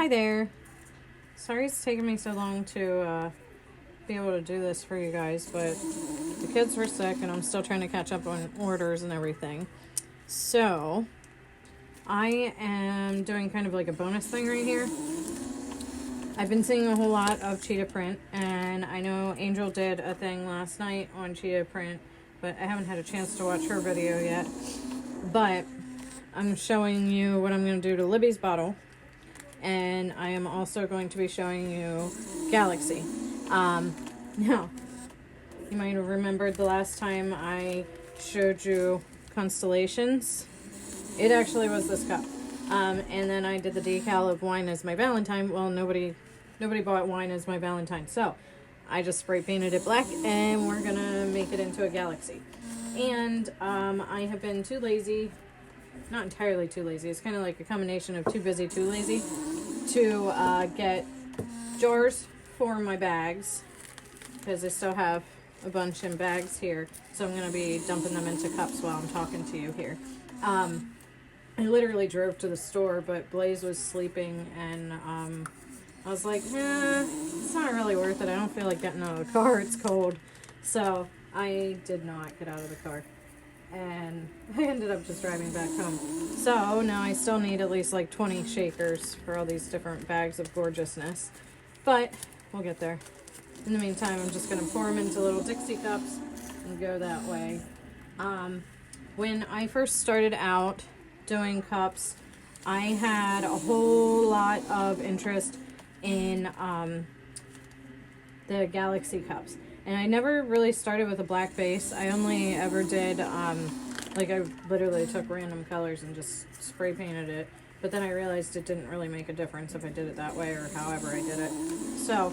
Hi there. Sorry it's taking me so long to be able to do this for you guys, but the kids were sick and I'm still trying to catch up on orders and everything. So, I am doing kind of like a bonus thing right here. I've been seeing a whole lot of Cheetah print, and I know Angel did a thing last night on Cheetah print, but I haven't had a chance to watch her video yet. But I'm showing you what I'm going to do to Libby's bottle, and I am also going to be showing you Galaxy. Now, you might have remembered the last time I showed you Constellations. It actually was this cup. And then I did the decal of Wine as my Valentine. Well, nobody bought Wine as my Valentine. So I just spray painted it black, and we're going to make it into a Galaxy. And I have been too lazy, not entirely too lazy. It's kind of like a combination of too busy, too lazy to get jars for my bags, because I still have a bunch in bags here. So I'm going to be dumping them into cups while I'm talking to you here. I literally drove to the store, but Blaze was sleeping, and I was like, it's not really worth it. I don't feel like getting out of the car. It's cold. So I did not get out of the car, and I ended up just driving back home. So now I still need at least like 20 shakers for all these different bags of gorgeousness, but we'll get there. In the meantime, I'm just going to pour them into little Dixie cups and go that way. When I first started out doing cups, I had a whole lot of interest in the Galaxy cups, and I never really started with a black base. I only ever did like I literally took random colors and just spray painted it, but then I realized it didn't really make a difference if I did it that way or however I did it. So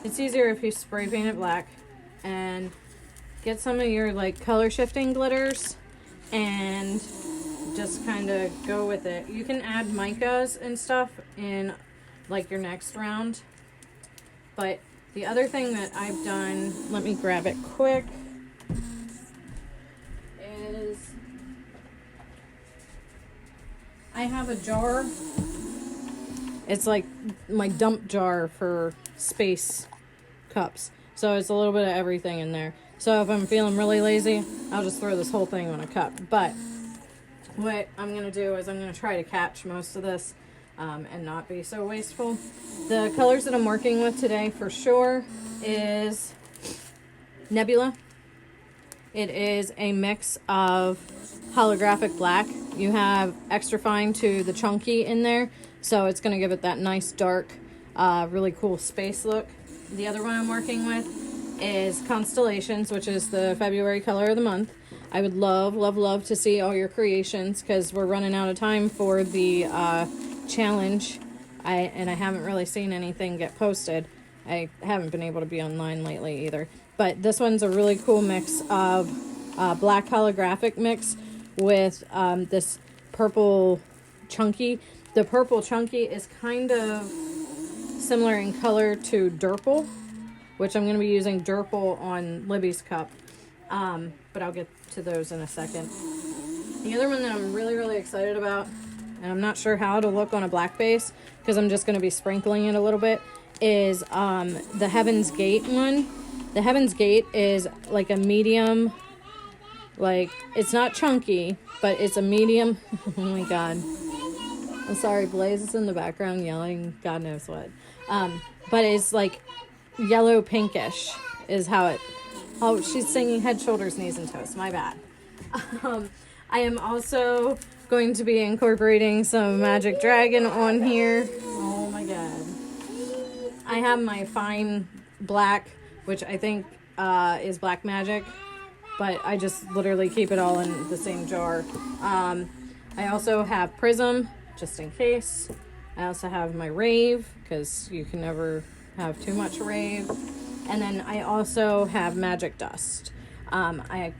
it's easier if you spray paint it black and get some of your like color shifting glitters and just kind of go with it. You can add micas and stuff in like your next round. But the other thing that I've done, let me grab it quick, is I have a jar. It's like my dump jar for space cups. So it's a little bit of everything in there. So if I'm feeling really lazy, I'll just throw this whole thing on a cup. But what I'm going to do is I'm going to try to catch most of this and not be so wasteful. The colors that I'm working with today for sure is Nebula. It is a mix of holographic black. You have extra fine to the chunky in there, so it's going to give it that nice dark, really cool space look. The other one I'm working with is Constellations, which is the February color of the month. I would love, love, love to see all your creations, because we're running out of time for the challenge. I haven't really seen anything get posted. I haven't been able to be online lately either. But this one's a really cool mix of black holographic mix with this purple chunky. The purple chunky is kind of similar in color to Durple, which I'm going to be using Durple on Libby's cup. But I'll get to those in a second. The other one that I'm really, really excited about, and I'm not sure how to look on a black base because I'm just going to be sprinkling it a little bit, is the Heaven's Gate one. The Heaven's Gate is like a medium, like, it's not chunky, but it's a medium. Oh my god. I'm sorry, Blaze is in the background yelling God knows what. But it's like yellow pinkish is how it... Oh, she's singing Head, Shoulders, Knees, and Toes. My bad. I am also going to be incorporating some Magic Dragon on here. Oh my god. I have my fine black, which I think is Black Magic, but I just literally keep it all in the same jar. I also have Prism, just in case. I also have my Rave, because you can never have too much Rave. And then I also have Magic Dust. I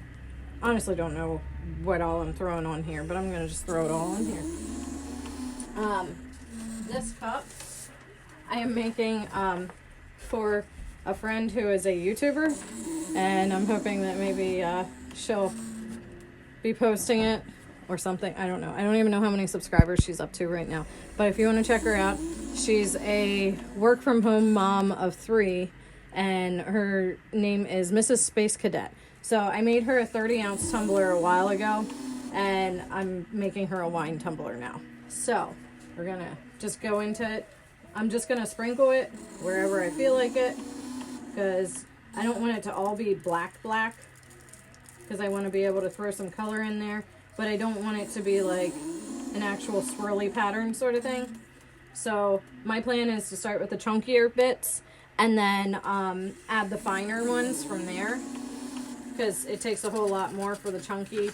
honestly don't know what all I'm throwing on here, but I'm going to just throw it all in here. This cup I am making for a friend who is a YouTuber, and I'm hoping that maybe she'll be posting it or something. I don't know. I don't even know how many subscribers she's up to right now. But if you want to check her out, She's a work from home mom of 3, and her name is Mrs. Space Cadet. So I made her a 30-ounce tumbler a while ago, and I'm making her a wine tumbler now. So we're gonna just go into it. I'm just gonna sprinkle it wherever I feel like it, because I don't want it to all be black, because I want to be able to throw some color in there, but I don't want it to be like an actual swirly pattern sort of thing. So my plan is to start with the chunkier bits and then add the finer ones from there, because it takes a whole lot more for the chunky.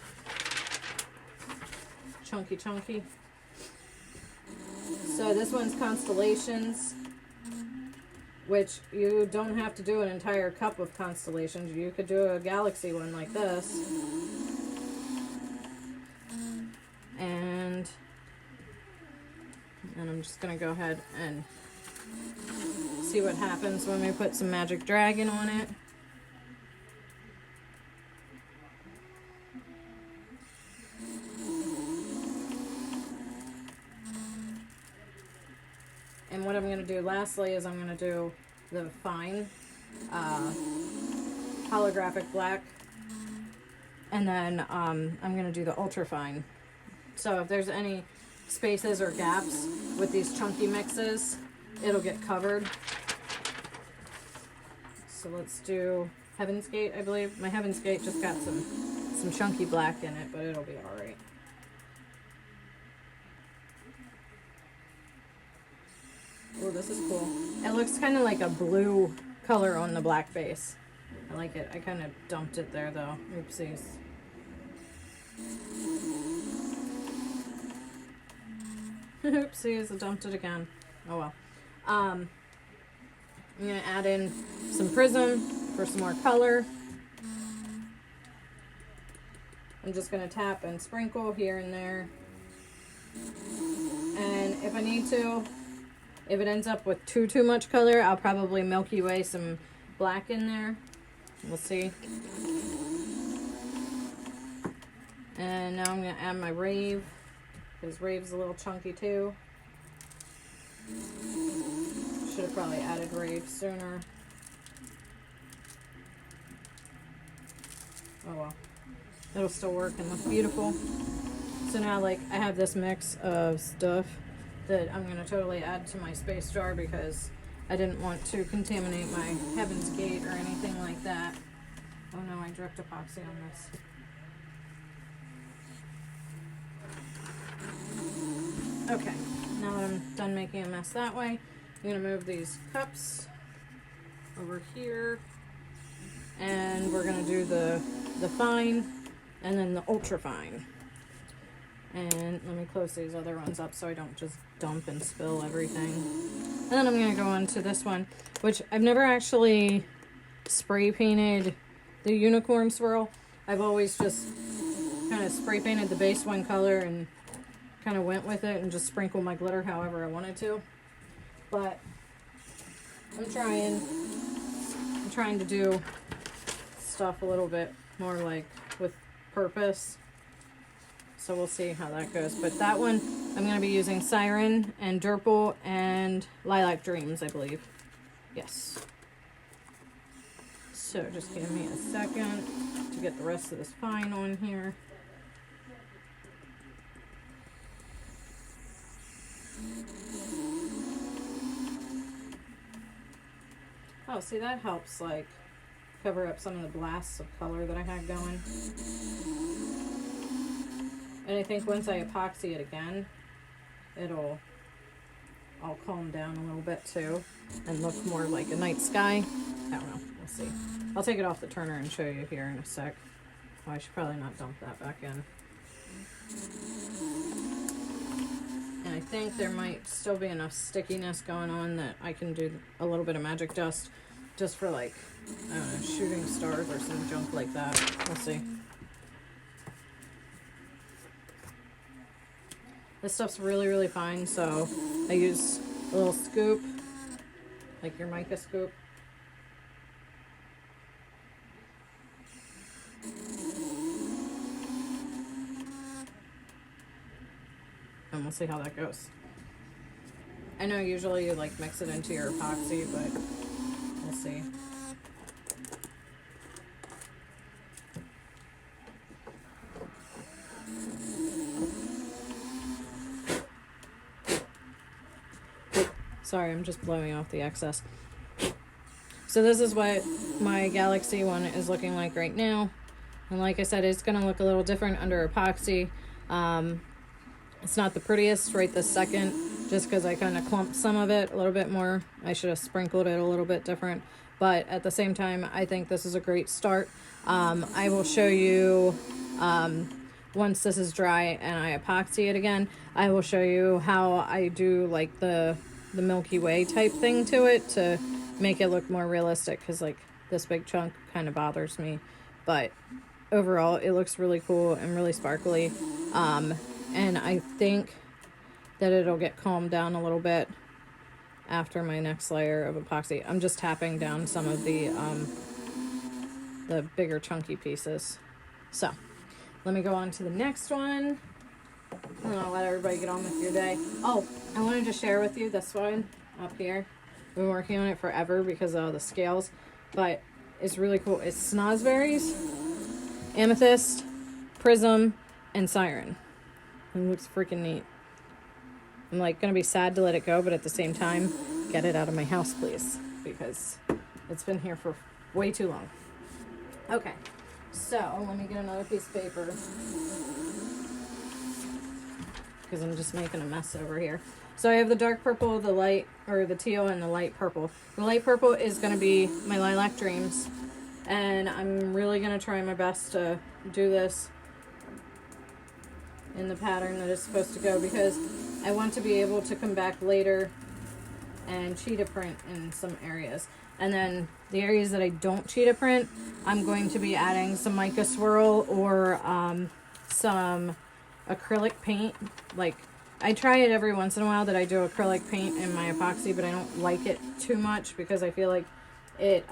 So this one's constellations, which you don't have to do an entire cup of constellations. You could do a galaxy one like this. And I'm just going to go ahead and see what happens when we put some Magic Dragon on it. And what I'm going to do lastly is I'm going to do the fine holographic black, and then I'm going to do the ultra fine. So if there's any spaces or gaps with these chunky mixes, it'll get covered. So let's do Heaven's Gate, I believe. My Heaven's Gate just got some chunky black in it, but it'll be all right. Oh, this is cool. It looks kind of like a blue color on the black base. I like it. I kind of dumped it there though. Oopsies. Oopsies, I dumped it again. Oh well. I'm going to add in some Prism for some more color. I'm just going to tap and sprinkle here and there. And if I need to, if it ends up with too much color, I'll probably Milky Way some black in there. We'll see. And now I'm going to add my Rave, because Rave's a little chunky too. Should have probably added Rave sooner. Oh well. It'll still work and look beautiful. So now, like, I have this mix of stuff that I'm going to totally add to my space jar, because I didn't want to contaminate my Heaven's Gate or anything like that. Oh no, I dripped epoxy on this. Okay, now that I'm done making a mess that way, I'm going to move these cups over here, and we're going to do the fine and then the ultra fine. And let me close these other ones up so I don't just dump and spill everything. And then I'm going to go on to this one, which I've never actually spray painted the unicorn swirl. I've always just kind of spray painted the base one color and kind of went with it and just sprinkled my glitter however I wanted to. But I'm trying to do stuff a little bit more like with purpose. So we'll see how that goes. But that one, I'm going to be using Siren and Durple and Lilac Dreams, I believe. Yes. So just give me a second to get the rest of this fine on here. Oh, see, that helps, like, cover up some of the blasts of color that I had going. And I think once I epoxy it again, it'll all calm down a little bit too and look more like a night sky. I don't know. We'll see. I'll take it off the turner and show you here in a sec. Oh, I should probably not dump that back in. And I think there might still be enough stickiness going on that I can do a little bit of magic dust just for, like, I don't know, shooting stars or some junk like that. We'll see. This stuff's really, really fine, so I use a little scoop, like your mica scoop. And we'll see how that goes. I know usually you like mix it into your epoxy, but we'll see. Sorry, I'm just blowing off the excess. So this is what my Galaxy one is looking like right now. And like I said, it's going to look a little different under epoxy. It's not the prettiest right this second, just because I kind of clumped some of it a little bit more. I should have sprinkled it a little bit different. But at the same time, I think this is a great start. I will show you, once this is dry and I epoxy it again, I will show you how I do like the Milky Way type thing to it to make it look more realistic, because like this big chunk kind of bothers me. But overall, it looks really cool and really sparkly. And I think that it'll get calmed down a little bit after my next layer of epoxy. I'm just tapping down some of the bigger chunky pieces. So let me go on to the next one. I'm gonna let everybody get on with your day. Oh, I wanted to share with you this one up here. I've been working on it forever because of the scales, but it's really cool. It's Snozzberries, Amethyst, Prism, and Siren. It looks freaking neat. I'm like gonna be sad to let it go, but at the same time, get it out of my house, please, because it's been here for way too long. Okay, so let me get another piece of paper because I'm just making a mess over here. So I have the dark purple, the light, or the teal, and the light purple. The light purple is going to be my Lilac Dreams, and I'm really going to try my best to do this in the pattern that it's supposed to go, because I want to be able to come back later and cheetah print in some areas. And then the areas that I don't cheetah print, I'm going to be adding some mica swirl or some acrylic paint. Like, I try it every once in a while that I do acrylic paint in my epoxy, but I don't like it too much because I feel like it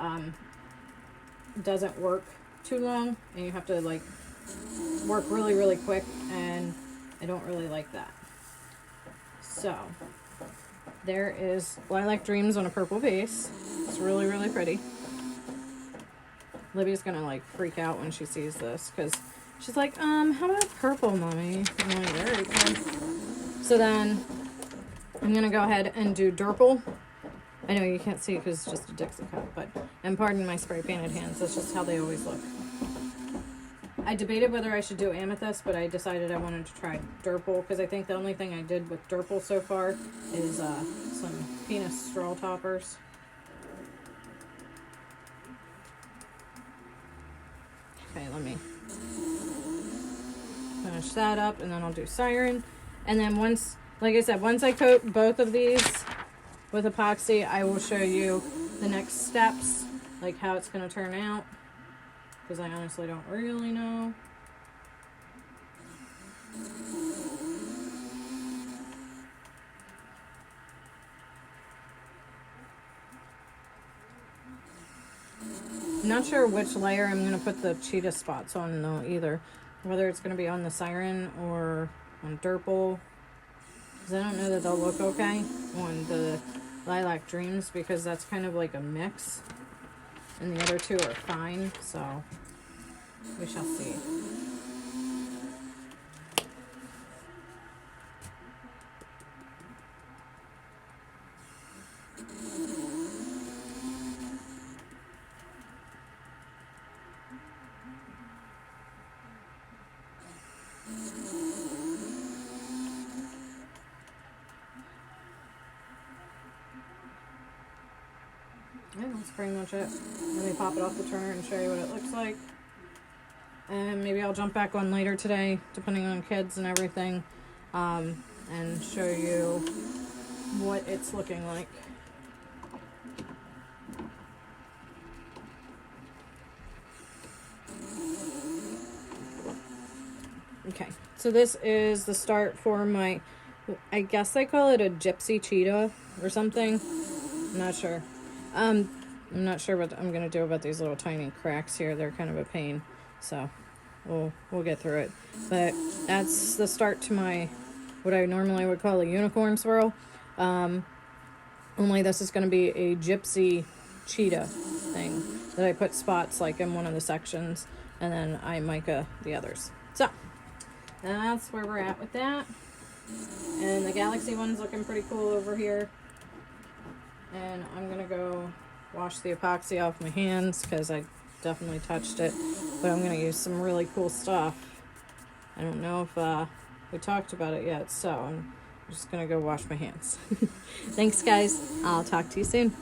doesn't work too long, and you have to like work really, really quick, and I don't really like that. So there is Lilac Dreams on a purple base. It's really, really pretty. Libby's gonna like freak out when she sees this because she's like, how about purple, mommy? I'm like, all right, then. So then I'm gonna go ahead and do Durple. I know you can't see it because it's just a Dixie cup, but, and pardon my spray painted hands, that's just how they always look. I debated whether I should do Amethyst, but I decided I wanted to try Durple because I think the only thing I did with Durple so far is some penis straw toppers. Okay, let me finish that up, and then I'll do Siren. And then once, like I said, once I coat both of these with epoxy, I will show you the next steps, like how it's going to turn out, because I honestly don't really know. I'm not sure which layer I'm going to put the cheetah spots on though either, whether it's going to be on the Siren or on Durple, because I don't know that they'll look okay on the Lilac Dreams, because that's kind of like a mix, and the other two are fine, so we shall see. Yeah, that's pretty much it. Let me pop it off the turner and show you what it looks like. And maybe I'll jump back on later today, depending on kids and everything, and show you what it's looking like. Okay, so this is the start for my, I guess I call it a gypsy cheetah or something. I'm not sure. I'm not sure what I'm going to do about these little tiny cracks here. They're kind of a pain. So we'll get through it. But that's the start to my, what I normally would call a unicorn swirl. Only this is going to be a gypsy cheetah thing that I put spots like in one of the sections, and then I mica the others. So that's where we're at with that. And the galaxy one's looking pretty cool over here. And I'm going to go wash the epoxy off my hands because I definitely touched it. But I'm going to use some really cool stuff. I don't know if we talked about it yet, so I'm just going to go wash my hands. Thanks, guys. I'll talk to you soon.